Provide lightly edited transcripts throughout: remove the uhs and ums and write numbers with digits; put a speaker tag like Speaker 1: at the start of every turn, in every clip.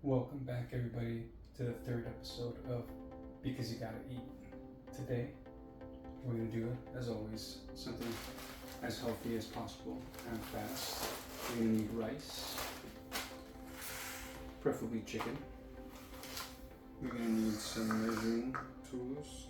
Speaker 1: Welcome back, everybody, to the third episode of Because You Gotta Eat. Today, we're gonna do, as always, something as healthy as possible and fast. We're gonna need rice, preferably chicken. We're gonna need some measuring tools,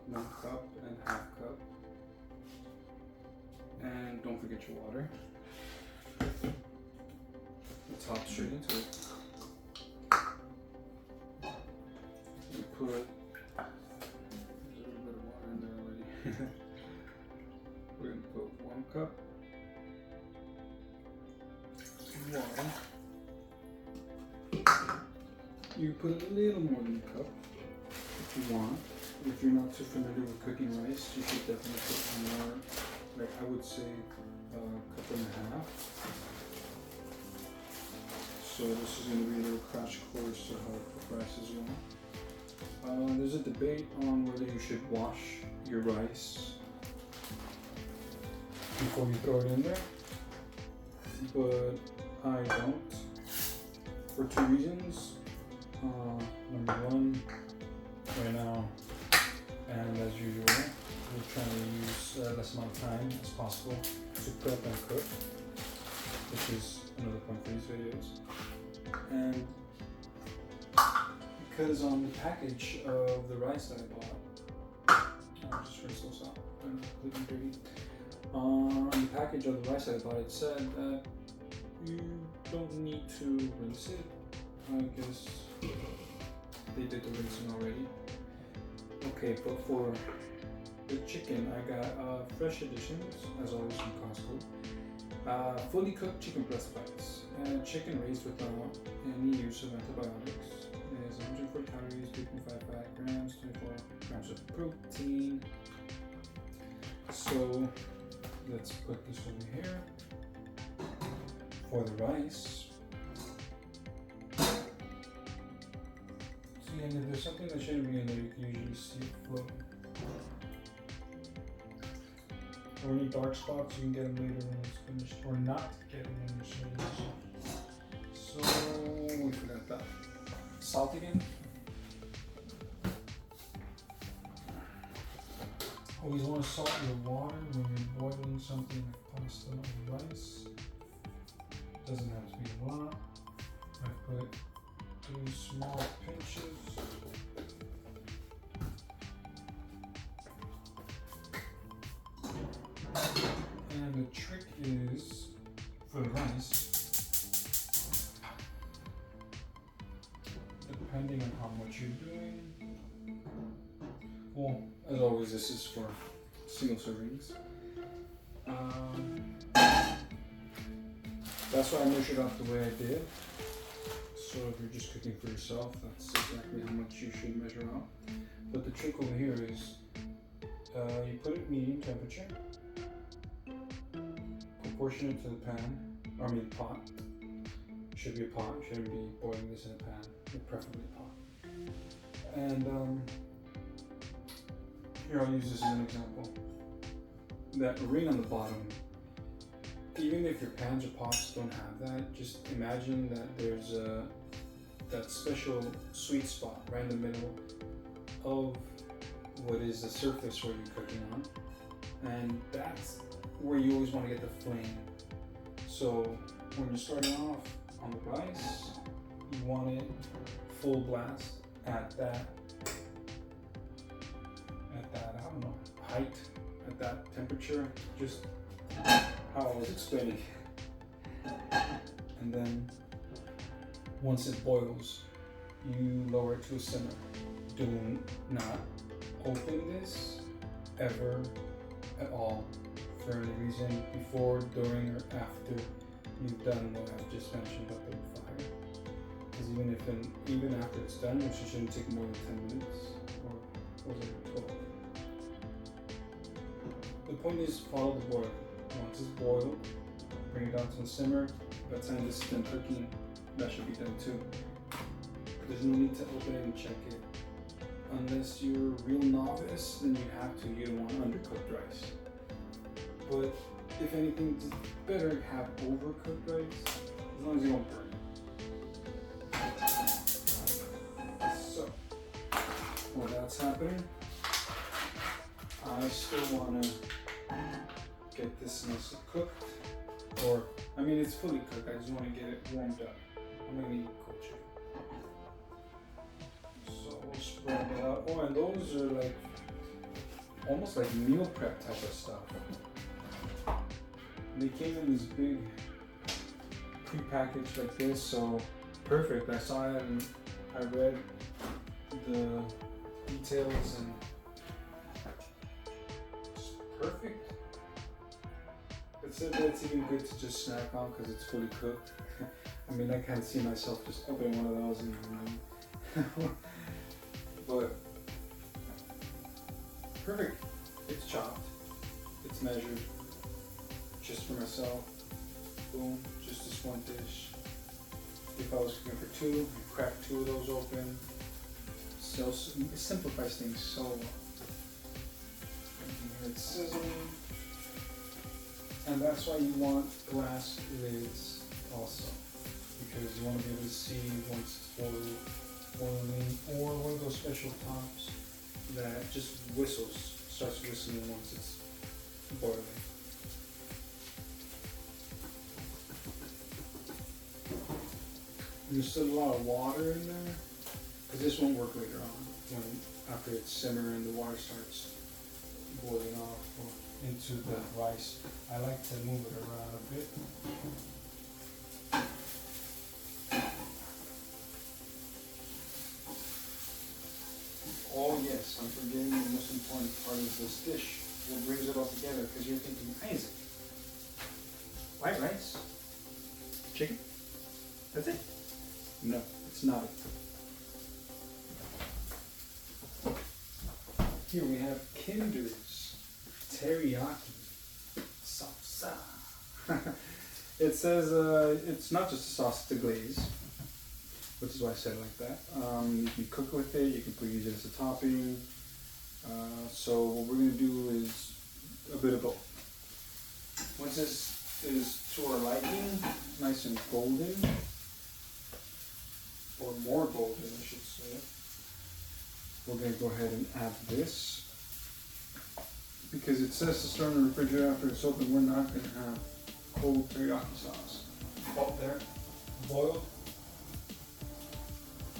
Speaker 1: 1 cup and half cup. And don't forget your water. Let's hop straight into it. Put there's a little bit of water in there already. We're gonna put 1 cup water. You put a little more than a cup if you want. If you're not too familiar with cooking rice, you should definitely put more. Like I would say a cup and a half. So this is gonna be a little crash course of how to cook rice as well. There's a debate on whether you should wash your rice before you throw it in there, but I don't, for 2 reasons. Number one, right now, and as usual, we're trying to use less amount of time as possible to prep and cook, which is another point for these videos. And because on the package of the rice that I bought, I'll just rinse those out, they're not completely dirty. On the package of the rice that I bought, it said that you don't need to rinse it. I guess they did the rinsing already. Okay, but for the chicken, I got fresh additions, as always from Costco. Fully cooked chicken breast bites. Chicken raised without any use of antibiotics. Is 140 calories, 3.5 fat grams, 24 grams of protein. So let's put this over here. For the rice. See, and if there's something that shouldn't be in there, you can usually see it floating. Or any dark spots, you can get them later when it's finished, or not get them when it's finished. So we forgot that. Salt again. Always want to salt your water when you're boiling something like pasta or rice. Doesn't have to be a lot. I put 2 small pinches. And the trick is, for the rice, depending on how much you're doing. Well, as always, this is for single servings. That's why I measured out the way I did. So if you're just cooking for yourself, that's exactly how much you should measure out. But the trick over here is, you put it medium temperature, proportionate to the pan, pot. Should be a pot, shouldn't be boiling this in a pan, preferably a pot. And here I'll use this as an example. That ring on the bottom, even if your pans or pots don't have that, just imagine that there's that special sweet spot right in the middle of what is the surface where you're cooking on. And that's where you always want to get the flame. So when you're starting off on the rice, you want it full blast at that I don't know, height, at that temperature, just how I was explaining. And then once it boils, you lower it to a simmer. Do not open this ever at all for any reason, before, during, or after you've done what I've just mentioned up in the fire. Because even after it's done, which shouldn't take more than 10 minutes, or was it 12? The point is, follow the boil. Once it's boiled, bring it down to a simmer. By the time this is done cooking, that should be done too. There's no need to open it and check it. Unless you're a real novice, then you have to. You don't want undercooked rice. But if anything, it's better have overcooked rice, as long as you don't burn it. happening. I still want to get this nicely cooked. Or, I mean, it's fully cooked. I just want to get it warmed up. I'm going to need cold chicken. So we'll spread it out. Oh, and those are like almost like meal prep type of stuff. They came in this big pre-packaged like this, so perfect. I saw it and I read the details and it's perfect. It said that it's even good to just snack on because it's fully cooked. I mean, I can't see myself just opening one of those and but perfect. It's chopped. It's measured. Just for myself. Boom. Just this one dish. If I was cooking for two, I'd crack two of those open. So it simplifies things so well. It's sizzling. And that's why you want glass lids also. Because you want to be able to see once it's boiling, or one of those special tops that just starts whistling once it's boiling. There's still a lot of water in there, because this won't work later on, after it's simmering and the water starts boiling off or into the rice. I like to move it around a bit. Oh yes, I'm forgetting the most important part of this dish. What brings it all together, because you're thinking, Isaac, white rice? Chicken? That's it? No, it's not. Here we have Kinder's Teriyaki Salsa. It says it's not just a sauce, it's a glaze, which is why I said it like that. You can cook with it, you can use it as a topping. So what we're going to do is a bit of both. Once this is to our liking, nice and golden, or more golden I should say, we're going to go ahead and add this. Because it says to store in the refrigerator after it's open, we're not going to have cold teriyaki sauce. Oh, there, boiled.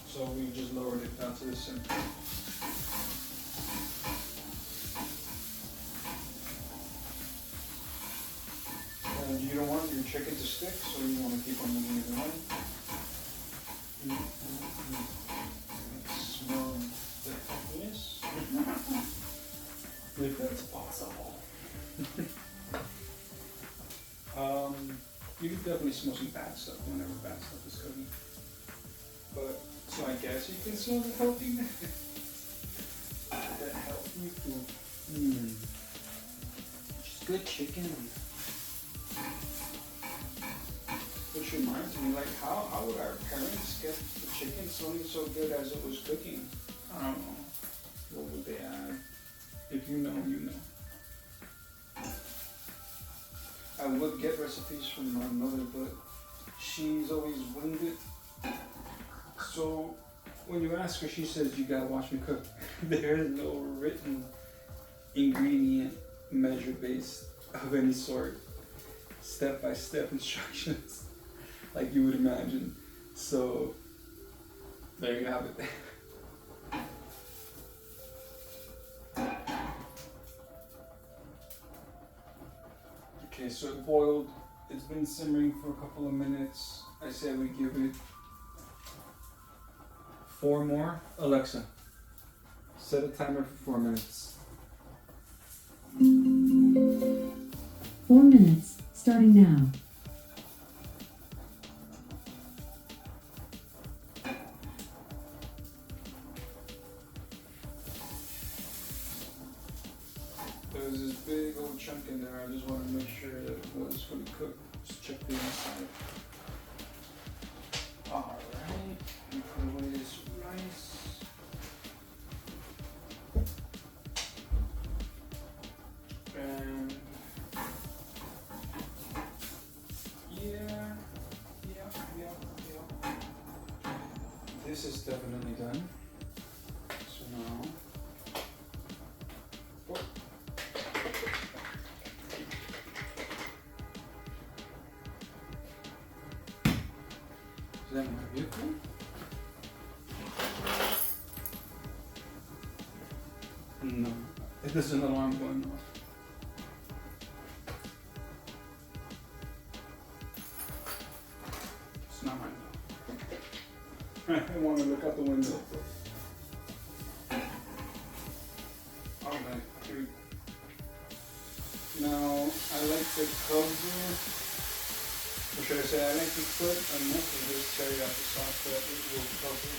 Speaker 1: So we just lowered it down to the simmer. And you don't want your chicken to stick, so you want to keep on moving it around. Smell the happiness. If that's possible. You can definitely smell some bad stuff whenever bad stuff is cooking. But, so I guess you can smell the healthiness. That healthy food. Just good chicken. Which reminds me, like, how would our parents get the chicken smelling so good as it was cooking? I don't know. What would they add? If you know, you know. I would get recipes from my mother, but she's always winged it. So when you ask her, she says, you gotta watch me cook. There is no written ingredient measure based of any sort, step-by-step instructions like you would imagine. So there you have it. Okay, so it boiled. It's been simmering for a couple of minutes. I say we give it 4 more. Alexa, set a timer for 4 minutes.
Speaker 2: 4 minutes, starting now.
Speaker 1: There's this big old chunk in there. I just want to make sure that it was fully cooked. Just check the inside. Alright, let me put away this rice. And yeah. This is definitely done. So now in my vehicle. No, it is an alarm going off. It's not mine though. I want to look out the window. Alright, dude. Now, I like to cover, or should I say, I like to put enough of this teriyaki sauce that it will cover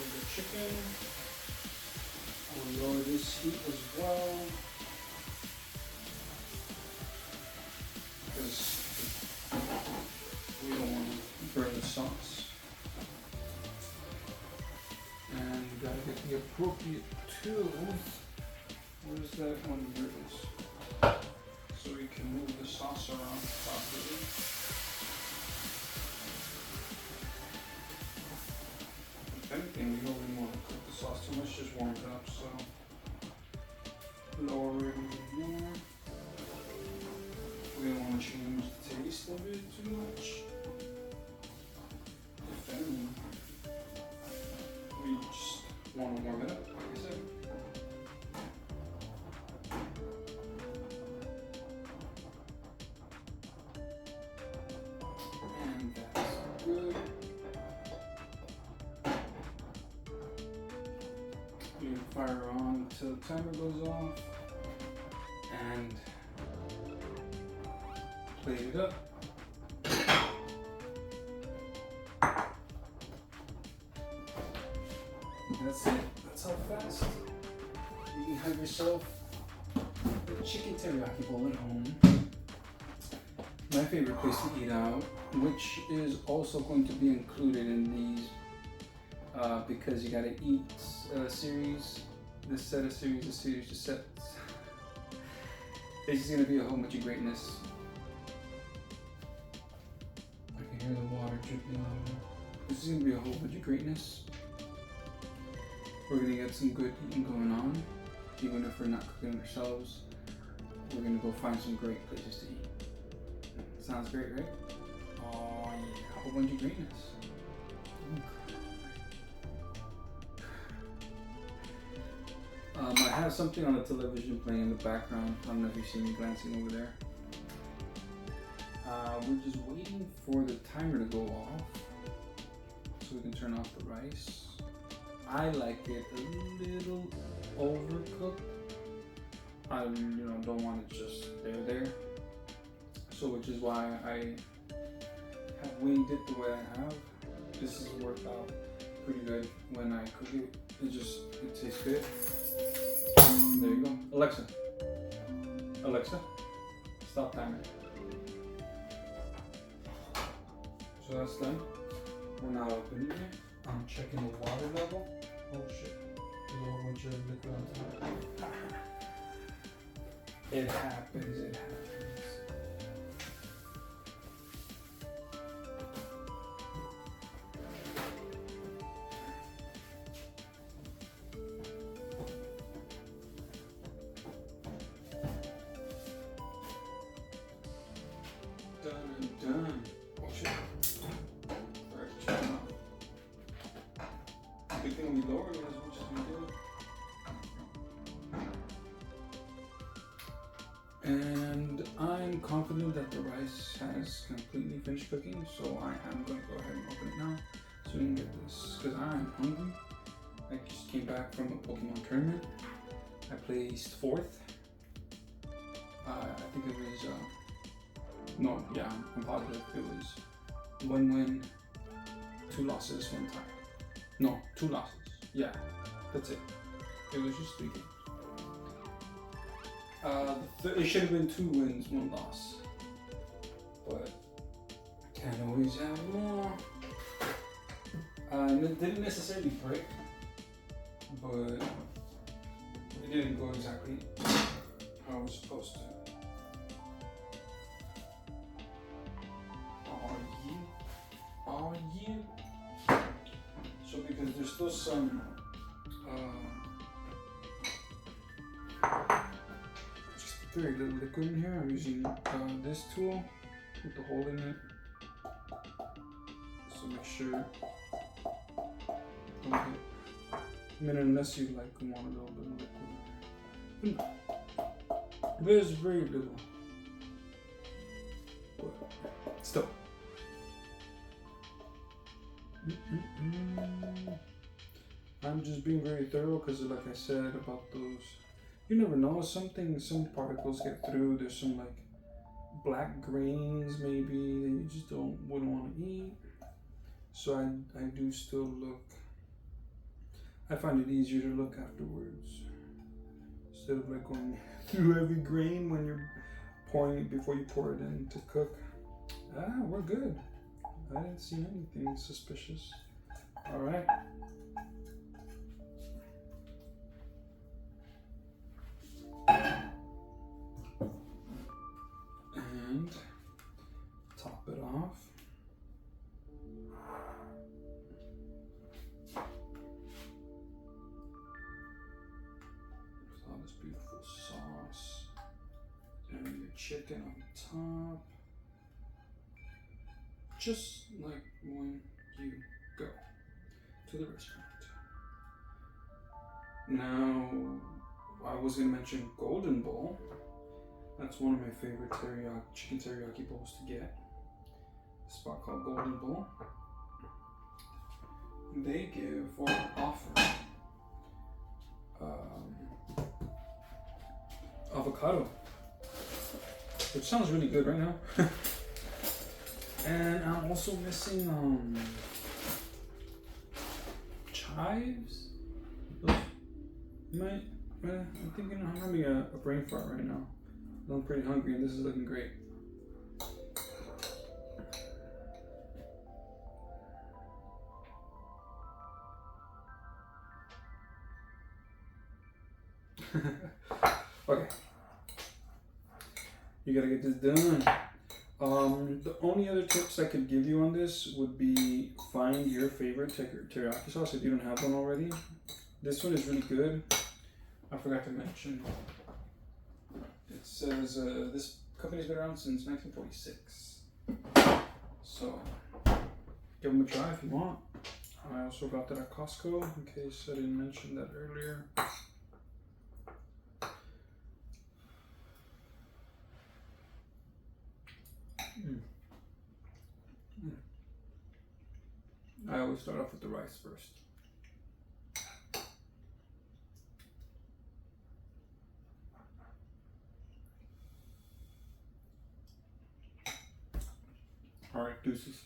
Speaker 1: the chicken. I'll lower this heat as well, because we don't want to burn the sauce. And you gotta get the appropriate tool. Where's that one? Here it is. So we can move the sauce around properly. If anything, we don't really want to cook the sauce too much, just warm it up, so lower it a little more. We don't want to change the taste of it too much. If anything, we just want to warm it up, like I said. And that's good. Leave the fire on until the timer goes off. And plate it up. That's it. That's how fast you can have yourself a chicken teriyaki bowl at home. My favorite place to eat out, which is also going to be included in these because you gotta eat series. This set of series, this series of sets. It's just gonna be a whole bunch of greatness. I can hear the water dripping on me. This is gonna be a whole bunch of greatness. We're gonna get some good eating going on. Even if we're not cooking ourselves, we're gonna go find some great places to eat. Sounds great, right? Oh yeah, a whole bunch of greatness. I have something on the television playing in the background. I don't know if you see me glancing over there. We're just waiting for the timer to go off so we can turn off the rice. I like it a little overcooked. I don't want it just there. So which is why I have winged it the way I have. This has worked out pretty good when I cook it. It tastes good. There you go. Alexa, stop timer. So that's done. We're now opening it. I'm checking the water level. Oh shit. There's a whole bunch of liquid on top. It happens. Done. Oh shit. Alright, turn it off. Good thing we lowered it as much as we did. And I'm confident that the rice has completely finished cooking, so I am going to go ahead and open it now so we can get this, because I'm hungry. I just came back from a Pokemon tournament. I placed 4th. I think it was, I'm positive it was 1 win, 2 losses, 1 tie. No, 2 losses. Yeah, that's it. It was just 3 games. It should have been 2 wins, 1 loss. But can't always have more. It didn't necessarily break, but it didn't go exactly how it was supposed to. Oh yeah. So because there's still some very little liquid in here. I'm using this tool with the hole in it. So make sure don't get, I mean, unless you like want a little bit of liquid. There's very little. But still. I'm just being very thorough because, like I said about those, you never know. Some particles get through. There's some like black grains maybe that you just wouldn't want to eat. So I do still look. I find it easier to look afterwards instead of like going through every grain when you're pouring it before you pour it in to cook. We're good. I didn't see anything suspicious. All right. And top it off. With all this beautiful sauce. And your chicken on top. Just like when you go to the restaurant. Now, I was going to mention Golden Bowl. That's one of my favorite chicken teriyaki bowls to get. A spot called Golden Bowl. They give or offer avocado, which sounds really good right now. And I'm also missing chives. I'm thinking I'm having a brain fart right now. I'm pretty hungry and this is looking great. Okay. You gotta get this done. The only other tips I could give you on this would be find your favorite teriyaki sauce if you don't have one already. This one is really good. I forgot to mention. It says this company's been around since 1946. So give them a try if you want. I also got that at Costco in case I didn't mention that earlier. I always start off with the rice first. All right, deuces.